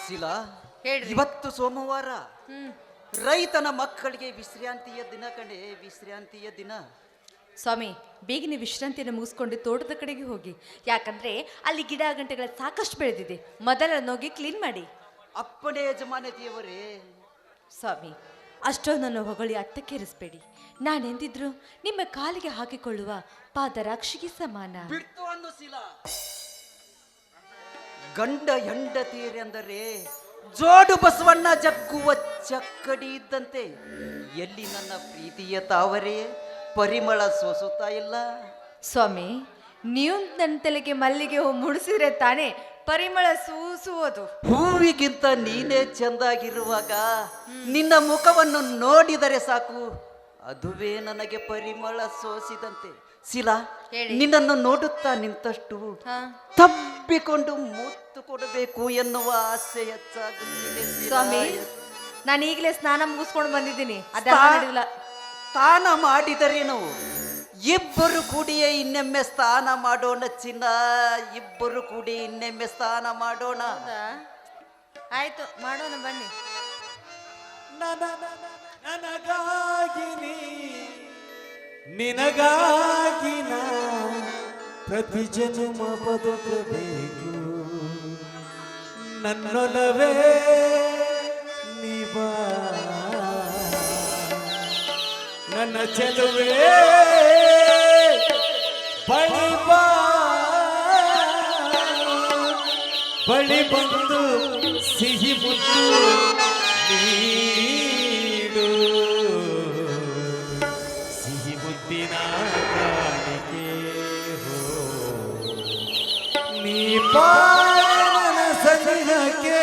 ಶಿಲಾ, ಹೇಳ್ರಿ. ಇವತ್ತು ಸೋಮವಾರ ಹ್ಮ್ ರೈತನ ಮಕ್ಕಳಿಗೆ ವಿಶ್ರಾಂತಿಯ ದಿನ ಕಣೆ, ವಿಶ್ರಾಂತಿಯ ದಿನ. ಸ್ವಾಮಿ, ಬೇಗನೆ ವಿಶ್ರಾಂತಿಯನ್ನು ಮುಗಿಸ್ಕೊಂಡು ತೋಟದ ಕಡೆಗೆ ಹೋಗಿ. ಯಾಕಂದ್ರೆ ಅಲ್ಲಿ ಗಿಡ ಗಂಟೆಗಳ ಸಾಕಷ್ಟು ಬೆಳೆದಿದೆ. ಮೊದಲ ಹೋಗಿ ಕ್ಲೀನ್ ಮಾಡಿ. ಅಪ್ಪಣೆ ಯಜಮಾನತಿಯವರೇ. ಸ್ವಾಮಿ, ಅಷ್ಟೊಂದನ್ನು ಹೊಗಳಿ ಅತ್ತಕ್ಕೇರಿಸಬೇಡಿ. ನಾನೆಂದಿದ್ರು ನಿಮ್ಮ ಕಾಲಿಗೆ ಹಾಕಿಕೊಳ್ಳುವ ಪಾದರಾಕ್ಷಿಗೆ ಸಮಾನ. ಬಿಡ್ತು ಅನ್ನು ಶಿಲಾ. ಗಂಡ ಹೆಂಡತಿಯರೆಂದರೆ ಜೋಡು ಬಸವಣ್ಣ ಜಗ್ಗುವ ಚಕ್ಕಡಿ ಇದ್ದಂತೆ. ಎಲ್ಲಿ ನನ್ನ ಪ್ರೀತಿಯ ತಾವರೇ ಪರಿಮಳ ಸೋಸುತ್ತಾ ಇಲ್ಲ. ಸ್ವಾಮಿ, ನೀವು ನನ್ನ ತಲೆಗೆ ಮಲ್ಲಿಗೆ ಹೂ ಮುಡಿಸಿದ್ರೆ ತಾನೇ ಪರಿಮಳ ಸೂಸುವುದು. ಹೂವಿಗಿಂತ ನೀನೇ ಚೆಂದಾಗಿರುವಾಗ ನಿನ್ನ ಮುಖವನ್ನು ನೋಡಿದರೆ ಸಾಕು, ಅದುವೇ ನನಗೆ ಪರಿಮಳ ಸೋಸಿದಂತೆ. ಶಿಲಾ, ಹೇಳಿ. ನಿನ್ನನ್ನು ನೋಡುತ್ತಾ ನಿಂತಷ್ಟು ಹಾ. ತಪ್ಪಿಕೊಂಡು ಮುತ್ತು ಕೊಡಬೇಕು ಎನ್ನುವ ಆಸೆ ಹೆಚ್ಚಾಗುತ್ತಿದೆ ಶಿಲಾ. ಸ್ವಾಮಿ, ನಾನು ಈಗಲೇ ಸ್ನಾನ ಮುಗಿಸ್ಕೊಂಡು ಬಂದಿದ್ದೀನಿ. ಅದೆಲ್ಲ ನಡೆದಿಲ್ಲ. ಸ್ನಾನ ಮಾಡಿದರೇನು? ಇಬ್ಬರು ಕೂಡಿಯೇ ಇನ್ನೊಮ್ಮೆ ಸ್ನಾನ ಮಾಡೋಣ ಚಿನ್ನ, ಇಬ್ಬರು ಕೂಡಿ ಇನ್ನೊಮ್ಮೆ ಸ್ನಾನ ಮಾಡೋಣ. ಹೌದಾ? ಆಯ್ತು, ಮಾಡೋಣ ಬನ್ನಿ. ನನಗಾಗಿ ನಿನಗಾಗಿ ಪ್ರತಿ ಜನ್ಮ ಬದುಕಬೇಕು, ನನ್ನೊಲವೇ ನೀಬಾ, ನನ್ನ ಚೆಲುವೆ ಬಳಿ ಬಾ, ಬಳಿ ಬಂದು ಸಿಹಿ ಮುತ್ತು ನೀಡು, ಸಿಹಿ ಮುತ್ತಿನ ಕಾಣಿಕೆ ಹೋ, ನೀ ಪಾಲನ ಸನಿಹಕ್ಕೆ.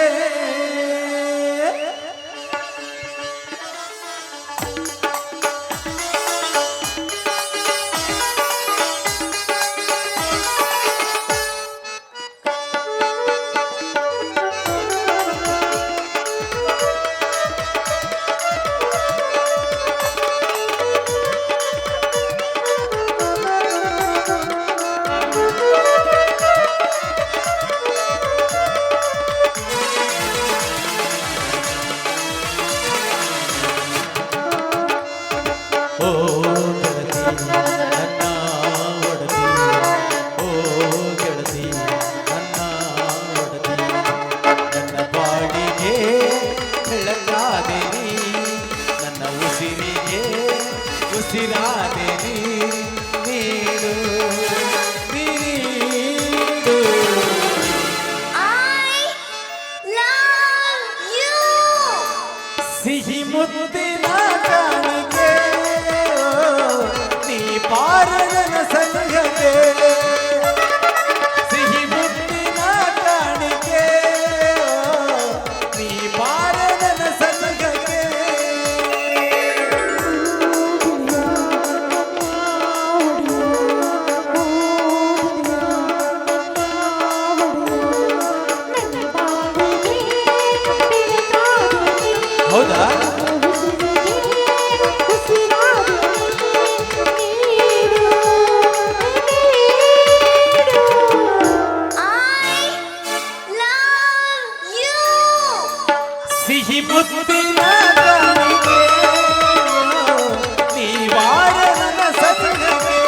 ಸಿಹಿ ಮುತ್ತಿನ ಕಾಣಿಕೆ ನೀ ಪಾರನ ಸಂಗತೆ, ಸಿಹಿ ಮುತ್ತಿನ ಕಾಣಿಕೆ ನೀ ಪಾರನ ಸಂಗತೆ. ಹೌದಾ? ಸಿಹಿ ಮುತ್ತಿನ ಕಾಣಿಕೆ ನೀ ವಾರನ ಸತ್ಯಕ್ಕೆ.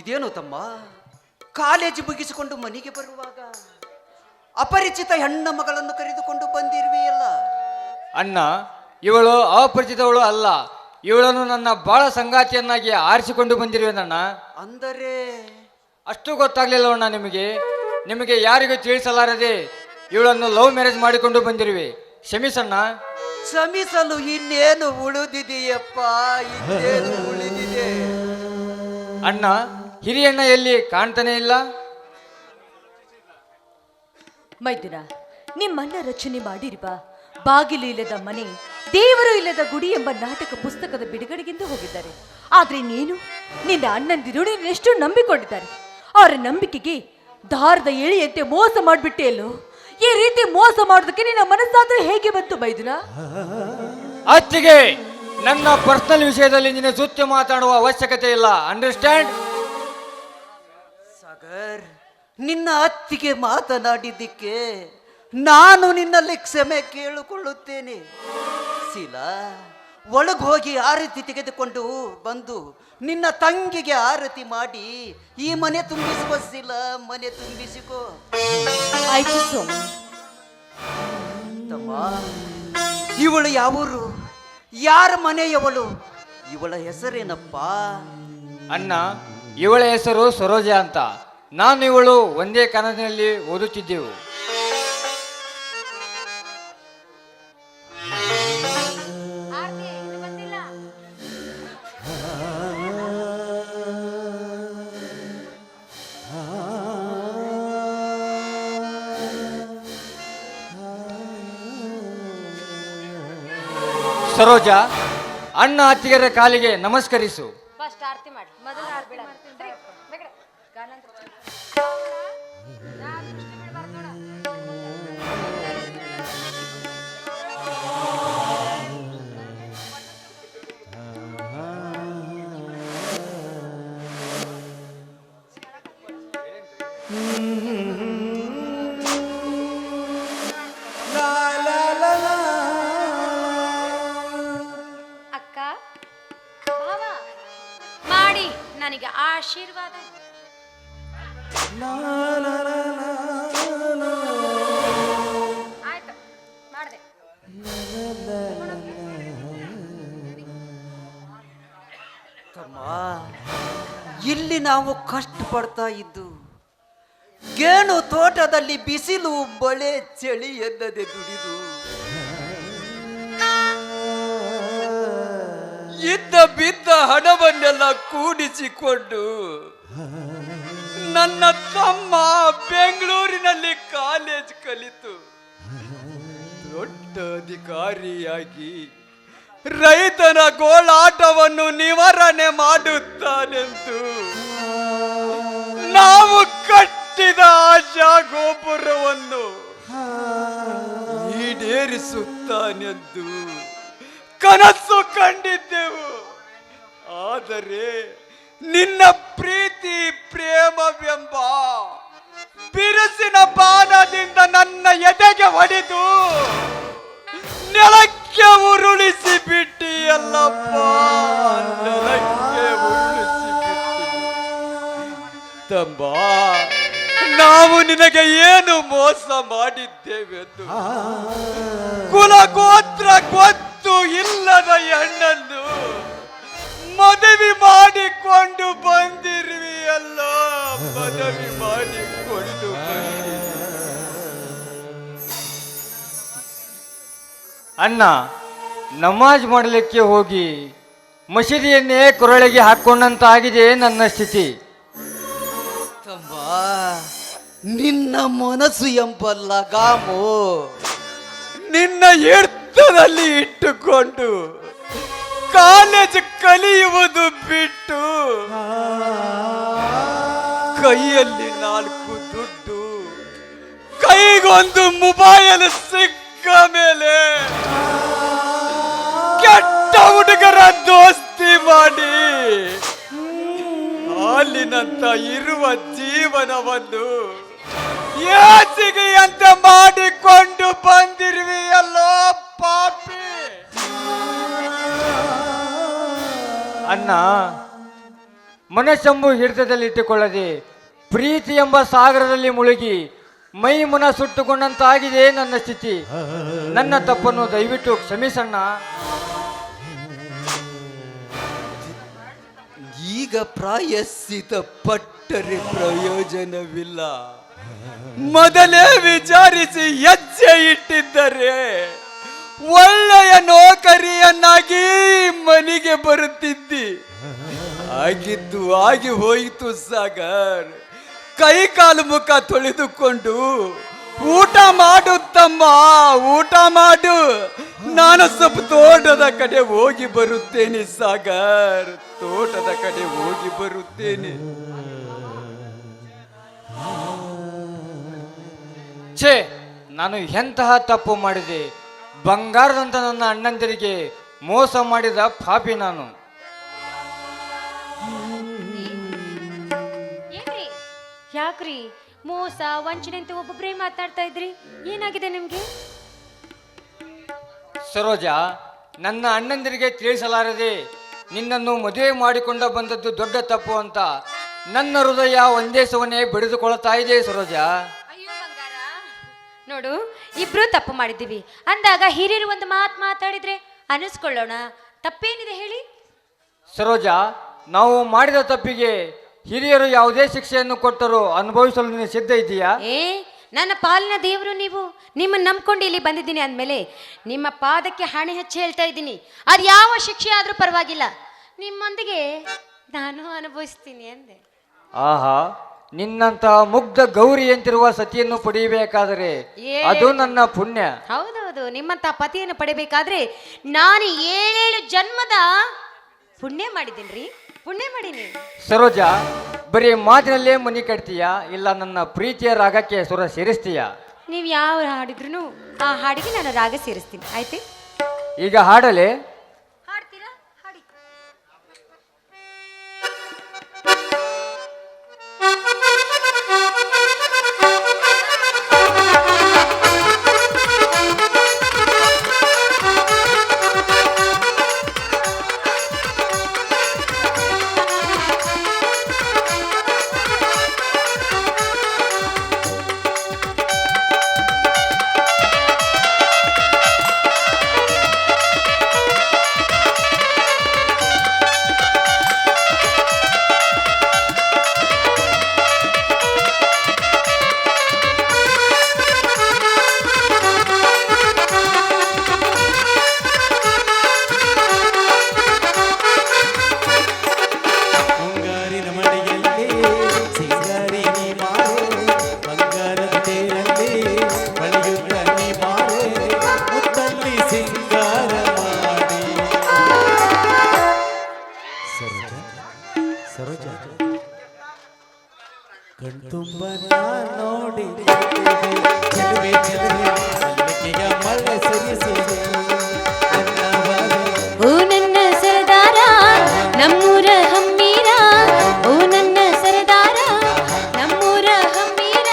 ಇದೇನು ತಮ್ಮ, ಕಾಲೇಜು ಮುಗಿಸಿಕೊಂಡು ಮನೆಗೆ ಬರುವಾಗ ಅಪರಿಚಿತ ಹೆಣ್ಣ ಮಗಳನ್ನು ಕರೆದುಕೊಂಡು ಬಂದಿರುವೆಯಲ್ಲ? ಅಣ್ಣ, ಇವಳು ಅಪರಿಚಿತವಳು ಅಲ್ಲ. ಇವಳನ್ನು ನನ್ನ ಬಾಳ ಸಂಗಾತಿಯನ್ನಾಗಿ ಆರಿಸಿಕೊಂಡು ಬಂದಿರುವೆನಣ್ಣ. ಅಂದರೆ ಅಷ್ಟು ಗೊತ್ತಾಗ್ಲಿಲ್ಲವಣ್ಣ ನಿಮಗೆ? ನಿಮಗೆ ಯಾರಿಗೂ ತಿಳಿಸಲಾರದೆ ಇವಳನ್ನು ಲವ್ ಮ್ಯಾರೇಜ್ ಮಾಡಿಕೊಂಡು ಬಂದಿರುವೆ. ಕ್ಷಮಿಸಣ್ಣ. ಕ್ಷಮಿಸಲು ಇನ್ನೇನು ಉಳಿದಿದೆಯಪ್ಪ, ಇನ್ನೇನು ಉಳಿದಿದೆ? ಅಣ್ಣ, ಹಿರಿಯಣ್ಣ ಎಲ್ಲಿ ಕಾಣ್ತಾನೆ ಇಲ್ಲ? ಮೈದುನ, ನಿಮ್ಮನ್ನ ರಚನೆ ಮಾಡಿರುವ ಬಾಗಿಲು ಇಲ್ಲದ ಮನೆ, ದೇವರು ಇಲ್ಲದ ಗುಡಿ ಎಂಬ ನಾಟಕ ಪುಸ್ತಕದ ಬಿಡುಗಡೆಗೆಂದು ಹೋಗಿದ್ದಾರೆ. ಆದ್ರೆ ನೀನು, ನಿನ್ನ ಅಣ್ಣಂದಿರು ನಿನ್ನೆಷ್ಟು ನಂಬಿಕೊಂಡಿದ್ದಾರೆ. ಅವರ ನಂಬಿಕೆಗೆ ದಾರದ ಎಳೆಯಂತೆ ಮೋಸ ಮಾಡಿಬಿಟ್ಟೆಯಲ್ಲೋ. ಈ ರೀತಿ ಮೋಸ ಮಾಡೋದಕ್ಕೆ ನಿನ್ನ ಮನಸ್ಸಾದ್ರೂ ಹೇಗೆ ಬಂತು ಮೈದುನ? ಅತ್ತಿಗೆ, ನನ್ನ ಪರ್ಸನಲ್ ವಿಷಯದಲ್ಲಿ ನಿನ್ನ ಸುತ್ತಿ ಮಾತಾಡುವ ಅವಶ್ಯಕತೆ ಇಲ್ಲ. ಅಂಡರ್ಸ್ಟ್ಯಾಂಡ್? ಸಾಗರ್, ನಿನ್ನ ಅತ್ತಿಗೆ ಮಾತನಾಡಿದ್ದಕ್ಕೆ ನಾನು ನಿನ್ನಲ್ಲಿ ಕ್ಷಮೆ ಕೇಳಿಕೊಳ್ಳುತ್ತೇನೆ. ಶೀಲಾ, ಒಳಗೆ ಹೋಗಿ ಆರತಿ ತೆಗೆದುಕೊಂಡು ಬಂದು ನಿನ್ನ ತಂಗಿಗೆ ಆರತಿ ಮಾಡಿ ಈ ಮನೆ ತುಂಬಿಸಿಕೋ. ಶೀಲಾ, ಮನೆ ತುಂಬಿಸಿಕೋ. ಆಯ್ತು ಸೋಮ. ತಮ್ಮ, ಇವಳು ಯಾವೂರು, ಯಾರ ಮನೆಯವಳು, ಇವಳ ಹೆಸರೇನಪ್ಪ? ಅಣ್ಣ, ಇವಳ ಹೆಸರು ಸರೋಜ ಅಂತ. ನಾನು ಇವಳು ಒಂದೇ ಕಾಲೇಜಿನಲ್ಲಿ ಓದುತ್ತಿದ್ದೆವು. ಸರೋಜ, ಅಣ್ಣ ಅತ್ತಿಗೆರ ಕಾಲಿಗೆ ನಮಸ್ಕರಿಸು. ಫಸ್ಟ್ ಆರತಿ ಮಾಡಿ, ಮೊದಲು ಆರತಿ ಅಕ್ಕ, ಭಾವ ಮಾಡಿ ನನಗೆ ಆಶೀರ್ವಾದ. ಆಯ್ತು, ಮಾಡಿದೆ. ತಮ್ಮ, ಇಲ್ಲಿ ನಾವು ಕಷ್ಟಪಡ್ತಾ ಇದ್ದು ಗೇಣು ತೋಟದಲ್ಲಿ ಬಿಸಿಲು ಮಳೆ ಚಳಿ ಎನ್ನದೆ ದುಡಿದು ಇದ್ದ ಬಿದ್ದ ಹಣವನ್ನೆಲ್ಲ ಕೂಡಿಸಿಕೊಂಡು ನನ್ನ ತಮ್ಮ ಬೆಂಗಳೂರಿನಲ್ಲಿ ಕಾಲೇಜ್ ಕಲಿತು ದೊಡ್ಡ ಅಧಿಕಾರಿಯಾಗಿ ರೈತನ ಗೋಳಾಟವನ್ನು ನಿವಾರಣೆ ಮಾಡುತ್ತಾನೆಂದು ನಾವು ಕಟ್ಟಿದ ಆಶಾ ಗೋಪುರವನ್ನು ಈಡೇರಿಸುತ್ತಾನೆಂದು ಕನಸು ಕಂಡಿದ್ದೆವು. ಆದರೆ ನಿನ್ನ ಪ್ರೀತಿ ಪ್ರೇಮವೆಂಬ ಬಿರುಸಿನ ಬಾಣದಿಂದ ನನ್ನ ಎದೆಗೆ ಹೊಡೆದು ನೆಲಕ್ಕೆ ಉರುಳಿಸಿ ಬಿಟ್ಟಿಯಲ್ಲಪ್ಪ, ನೆಲಕ್ಕೆ ಉರುಳಿಸಿ ಬಿಟ್ಟಿ. ತಂಬ, ನಾವು ನಿನಗೆ ಏನು ಮೋಸ ಮಾಡಿದ್ದೇವೆಂದು ಕುಲ ಗೋತ್ರ ಗೊತ್ತು ಇಲ್ಲದ ಹೆಣ್ಣನ್ನು ಮದುವೆ ಮಾಡಿಕೊಂಡು ಬಂದಿರುವಿಯಲ್ಲ, ಮದುವೆ ಮಾಡಿಕೊಂಡು ಬಂದಿರಿ. ಅಣ್ಣ, ನಮಾಜ್ ಮಾಡಲಿಕ್ಕೆ ಹೋಗಿ ಮಸೀದಿಯನ್ನೇ ಕೊರಳಿಗೆ ಹಾಕೊಂಡಂತಾಗಿದೆ ನನ್ನ ಸ್ಥಿತಿ. ತಮ್ಮ, ನಿನ್ನ ಮನಸ್ಸು ಎಂಬ ಲಗಾಮು ನಿನ್ನ ಹಿಡಿತದಲ್ಲಿ ಇಟ್ಟುಕೊಂಡು ಕಾಲೇಜ್ ಕಲಿಯುವುದು ಬಿಟ್ಟು ಕೈಯಲ್ಲಿ 4 ದುಡ್ಡು, ಕೈಗೊಂದು ಮೊಬೈಲ್ ಸಿಕ್ಕ ಮೇಲೆ ಕೆಟ್ಟ ಹುಡುಗರ ದೋಸ್ತಿ ಮಾಡಿ ಹಾಲಿನಂತ ಇರುವ ಜೀವನವನ್ನು ಯಾಚಿಗೆಯಂತೆ ಮಾಡಿಕೊಂಡು ಬಂದಿರುವೆಯಲ್ಲೋ ಪಾಪಿ. ಅಣ್ಣ, ಮನಸ್ಸೆಂಬು ಹಿಡಿತದಲ್ಲಿಟ್ಟುಕೊಳ್ಳದೆ ಪ್ರೀತಿ ಎಂಬ ಸಾಗರದಲ್ಲಿ ಮುಳುಗಿ ಮೈ ಮುನ ಸುಟ್ಟುಕೊಂಡಂತಾಗಿದೆ ನನ್ನ ಸ್ಥಿತಿ. ನನ್ನ ತಪ್ಪನ್ನು ದಯವಿಟ್ಟು ಕ್ಷಮಿಸಣ್ಣ. ಈಗ ಪ್ರಾಯಶ್ಚಿತ ಪಟ್ಟರೆ ಪ್ರಯೋಜನವಿಲ್ಲ. ಮೊದಲೇ ವಿಚಾರಿಸಿ ಹೆಜ್ಜೆ ಇಟ್ಟಿದ್ದರೆ ಒಳ್ಳೆಯ ನೌಕರಿಯನ್ನಾಗಿ ಮನೆಗೆ ಬರುತ್ತಿದ್ದಿ. ಆಗಿದ್ದು ಆಗಿ ಹೋಯಿತು ಸಾಗರ್. ಕೈ ಕಾಲು ಮುಖ ತೊಳೆದುಕೊಂಡು ಊಟ ಮಾಡು ತಮ್ಮ, ಊಟ ಮಾಡು. ನಾನು ಸ್ವಲ್ಪ ತೋಟದ ಕಡೆ ಹೋಗಿ ಬರುತ್ತೇನೆ ಸಾಗರ್, ತೋಟದ ಕಡೆ ಹೋಗಿ ಬರುತ್ತೇನೆ. ಛೇ, ನಾನು ಎಂತಹ ತಪ್ಪು ಮಾಡಿದೆ. ಬಂಗಾರದಂತ ನನ್ನ ಅಣ್ಣಂದಿರಿಗೆ ಮೋಸ ಮಾಡಿದ ಪಾಪಿ ನಾನು. ಏನ್ರಿ ಯಾಕ್ರಿ ಮೋಸ ವಂಚನೆ ಅಂತ ಒಬ್ಬೊಬ್ರೇ ಮಾತಾಡ್ತಾ ಇದ್ರಿ? ಏನಾಗಿದೆ ನಿಮ್ಗೆ? ಸರೋಜ, ನನ್ನ ಅಣ್ಣಂದಿರಿಗೆ ತಿಳಿಸಲಾರದೆ ನಿನ್ನನ್ನು ಮದುವೆ ಮಾಡಿಕೊಂಡ ಬಂದದ್ದು ದೊಡ್ಡ ತಪ್ಪು ಅಂತ ನನ್ನ ಹೃದಯ ಒಂದೇ ಸವನೇ ಬಡಿದುಕೊಳ್ತಾ ಇದೆ ಸರೋಜ. ಅಯ್ಯೋ ಬಂಗಾರ, ನೋಡು ಇಬ್ರು ತಪ್ಪು ಮಾಡಿದ್ದೀವಿ ಅಂದಾಗ ಹಿರಿಯರು ಒಂದು ಮಾತು ಮಾತಾಡಿದ್ರೆ ಅನಿಸ್ಕೊಳ್ಳೋಣ, ತಪ್ಪೇನಿದೆ ಹೇಳಿ? ಸರೋಜ, ನಾವು ಮಾಡಿದ ತಪ್ಪಿಗೆ ಹಿರಿಯರು ಯಾವುದೇ ಶಿಕ್ಷೆಯನ್ನು ಕೊಟ್ಟರೂ ಅನುಭವಿಸಲು ನೀನು ಸಿದ್ಧ ಇದೆಯಾ? ನನ್ನ ಪಾಲಿನ ದೇವರು ನೀವು. ನಿಮ್ಮನ್ನು ನಂಬ್ಕೊಂಡು ಇಲ್ಲಿ ಬಂದಿದ್ದೀನಿ ಅಂದಮೇಲೆ ನಿಮ್ಮ ಪಾದಕ್ಕೆ ಹಣೆ ಹಚ್ಚಿ ಹೇಳ್ತಾ ಇದ್ದೀನಿ, ಅದು ಯಾವ ಶಿಕ್ಷೆ ಆದರೂ ಪರವಾಗಿಲ್ಲ, ನಿಮ್ಮೊಂದಿಗೆ ನಾನು ಅನುಭವಿಸ್ತೀನಿ ಅಂದೆ. ಆಹಾ, ನಿನ್ನಂತ ಮುಗ್ಧ ಗೌರಿಯಂತಿರುವ ಸತಿಯನ್ನು ಪಡೆಯಬೇಕಾದರೆ ಅದು ನನ್ನ ಪುಣ್ಯ. ಹೌದೌದು, ನಿಮ್ಮಂತ ಪತಿಯನ್ನು ಪಡಿಬೇಕಾದ್ರೆ ನಾನು 7 ಜನ್ಮದ ಪುಣ್ಯ ಮಾಡಿದ್ದೀನಿ, ಪುಣ್ಯ ಮಾಡೀನಿ. ಸರೋಜ, ಬರೀ ಮಾತಿನಲ್ಲೇ ಮನಿ ಕಟ್ತೀಯಾ ಇಲ್ಲ ನನ್ನ ಪ್ರೀತಿಯ ರಾಗಕ್ಕೆ ಸುರ ಸೇರಿಸ್ತೀಯಾ? ನೀವು ಯಾವ ಹಾಡಿದ್ರು ಆ ಹಾಡಿಗೆ ನಾನು ರಾಗ ಸೇರಿಸ್ತೀನಿ, ಆಯ್ತು? ಈಗ ಹಾಡಲೆ ಹಾಡ್ತೀರಾ? ಹಾಡಿ. ಕಣ್ತುಂಬ ನೋಡಿ ಚೆಲುವೆ ಚೆಲುವೆ ಮಲ್ಲಿಗೆಯ ಮಳೆ ಸುರಿಸಿದೆ ಓ ನನ್ನ ಸರದಾರ ನಮ್ಮೂರ ಹಮ್ಮೀರ, ಓ ನನ್ನ ಸರದಾರ ನಮ್ಮೂರ ಹಮ್ಮೀರ,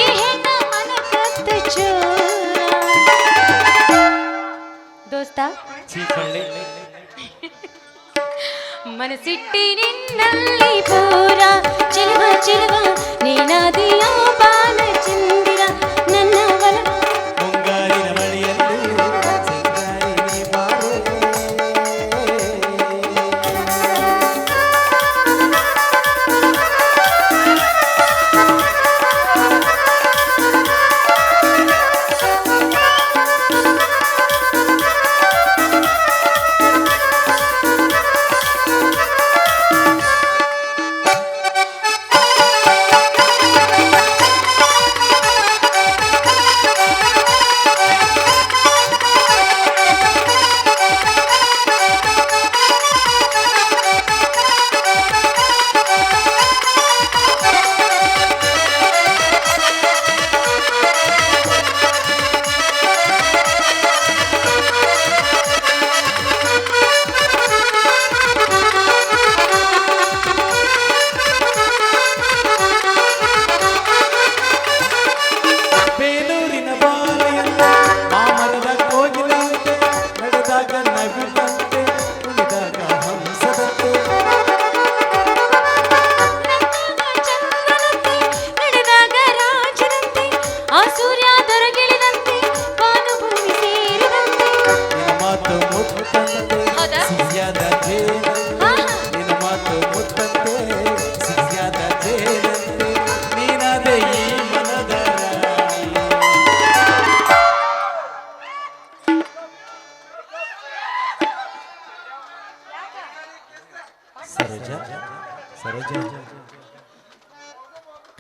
ಈ ಹೆಣ್ಣ ಮನ ಕತ್ತು ಚೋರ. ದೋಸ್ತ ಚೀಕಳ್ಳಿ ಮನಸ್ಸಿಟ್ಟಿ ನಿನ್ನಲ್ಲಿ ಪೂರ ಚೆಲುವ ಚೆಲುವ ನೀನಾದಿಯ ಬಾಲ ಚಂದಿರ ನನ್ನ ಒಲವ. ಮುಂಗಾರಿನ ಮಳೆಯಲ್ಲಿ ಸಿಂಗಾರಿ ನೀ ಬಾರೆ.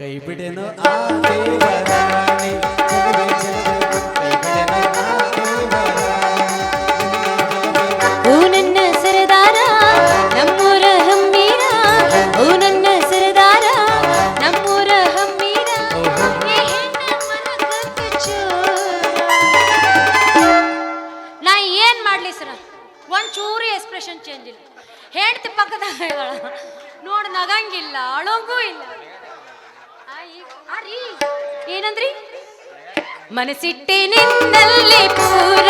ಕೈ ಬಿಡೆನು ಆ ದೇವರಾಣಿ ಚೆಲುವೆ ಚೆಲುವೆ ಕೈ ಬಿಡೆನು ಆ ದೇವರಾಣಿ ಓ ನನ್ನ ಸರದಾರ ನಮ್ಮೂರ ಹಮ್ಮೀರ ಓ ನನ್ನ ಸರದಾರ ನಮ್ಮೂರ ಹಮ್ಮೀರ ಏ ಹೆಣ್ಣ ಮನಗತ್ತು ಚೂರ. ನಾ ಏನ್ ಮಾಡ್ಲಿ ಸರ ಒಂಚೂರು ಎಕ್ಸ್ಪ್ರೆಷನ್ ಚೇಂಜ್ ಇಲ್ಲ. ಹೆಂಡ್ತಿ ಪಕ್ಕದಾಗ ನೋಡ್ ನಗಂಗಿಲ್ಲ ಅಳೋಂಗೂ ಇಲ್ಲ. ಏನಂದ್ರಿ ಮನಸ್ಸಿಟ್ಟೆ ನಿನ್ನಲ್ಲಿ ಪೂರ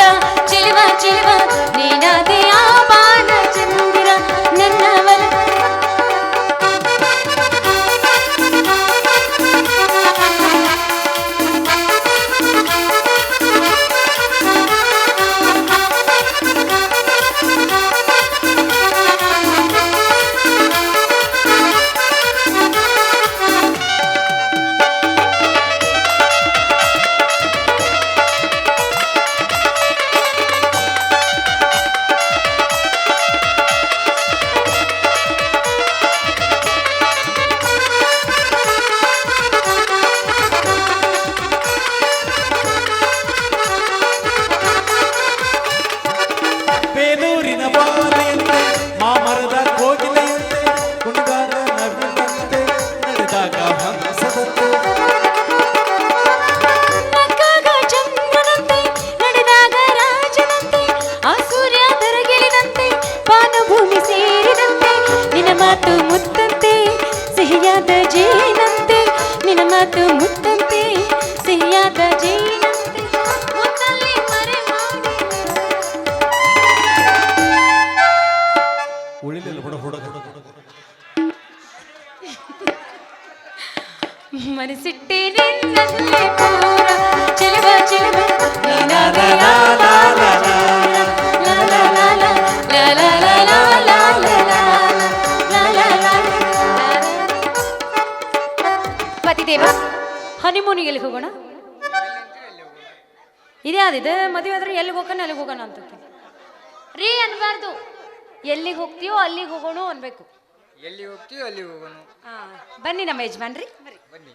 ಚೆಲುವ ಚೆಲುವ ನೀನಾದೆ ಆ ಬಾಣ ಚಂದಿರ ನನ್ನವರ ಬೇಲೂರಿನ ಬಾಲೆಯಂತೆ ಮಾಮರದ ಕೋಗಿಲೆಯಂತೆ ಕುಣಿದಾಗ ನವಿಲಂತೆ ನಡೆದಾಗ ಹಂಸದಂತೆ ನಕ್ಕಾಗ ಚಂದ್ರನಂತೆ ನಡೆದಾಗ ರಾಜನಂತೆ ಆ ಸೂರ್ಯ ಧರಗಿಳಿದಂತೆ ಭಾನುಭೂಮಿ ಸೇರಿದಂತೆ ನಿನ್ನ ಮಾತು ಮುತ್ತಂತೆ ಸಿಹಿಯಾದ ಜೇನಂತೆ ನಿನ್ನ ಮಾತು ಮುತ್ತಂತೆ ಸಿಹಿಯಾದ ಜೇನಂತೆ ಮುತ್ತಲ್ಲಿ ಮರೆ ಮಾಡಿ ಉಳಿಲಿಲ್ಲ ಹುಡುಗ ಹುಡುಗ ಮನಸ್ಸಿಟ್ಟೆ ನಿನ್ನಲ್ಲಿ ಪೂರ ಚೆಲುವ ಚೆಲುವ ನೀನಾದೆ ಲಾ ಲಾ ಲಾ ಲಾ ಲಾ ಲಾ ಲಾ ಲಾ ಲಾ ಲಾ ಲಾ ಲಾ ಲಾ ಲಾ ಲಾ ಲಾ. ಪತಿದೇವ ಹನಿಮೂನಿಗೆ ಎಲ್ಲಿಗೆ ಹೋಗೋಣ? ಇದೇ ಆದಿದೆ ಮದುವೆ ಆದ್ರೆ ಎಲ್ಲಿಗೆ ಹೋಗೋಣ ಅಲ್ಲಿಗೆ ಹೋಗೋಣ ಅಂತ ರೀ ಅನ್ಬಾರ್ದು. ಎಲ್ಲಿಗೆ ಹೋಗ್ತೀಯೋ ಅಲ್ಲಿಗೆ ಹೋಗೋಣ ಅನ್ಬೇಕು. ಎಲ್ಲಿ ಹೋಗ್ತೀವಿ ಅಲ್ಲಿ ಹೋಗೋಣ. ಬನ್ನಿ ನಮ್ಮ ಯಜಮಾನ್ರಿ ಬನ್ನಿ.